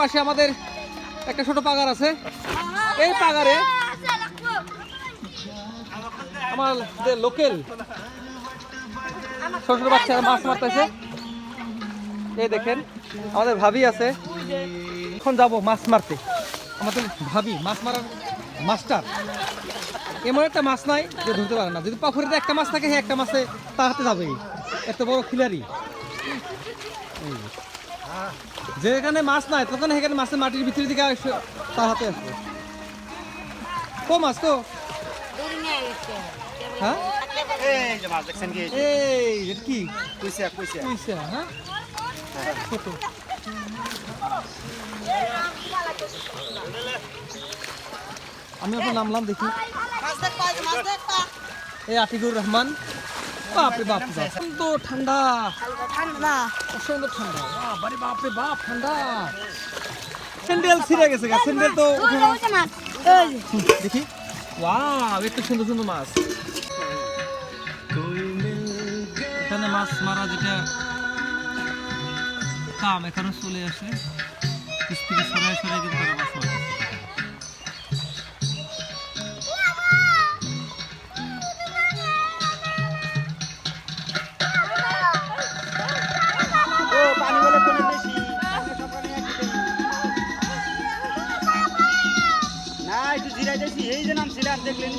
পাশে আমাদের একটা ছোট পাগার আছে। এই পাগারে আমাদের লোকাল ছোট ছোট বাচ্চারা মাছ মারতেছে। এই দেখেন আমাদের ভাবি আছে, এখন যাব মাছ মারতে। আমাদের ভাবি মাছ মারার মাস্টার। এমন একটা মাছ নাই যে ধরতে পারে না। যদি পুকুরে একটা মাছ থাকে, একটা মাছে তার হাতে যাবে। এত বড় খিলাড়ি। যেখানে মাছ নাই তখন সেখানে মাছের মাটির ভিতরে দিকে তার হাতে আসবে। কো মাছ কো? হ্যাঁ এই কি হ্যাঁ আমি এখন নামলাম দেখি। এই আতিকুর রহমান। বাপরে বাপ, সুন্দর ঠান্ডা ঠান্ডা, সুন্দর ঠান্ডা। বাপরে বাপরে বাপ, ঠান্ডা। স্যান্ডেল ছিঁড়ে গেছে, স্যান্ডেল তো দেখি। ওয়াও, একটু সুন্দর সুন্দর মাছ। এখানে মাছ মারা যেটা কাম এখানে চলে আসে, স্ত্রী সরাই সরাই কিন্তু তারা মাছ মারে। না একটু জিরাইতেছি, এই যে নাম ছিলাম দেখলেন।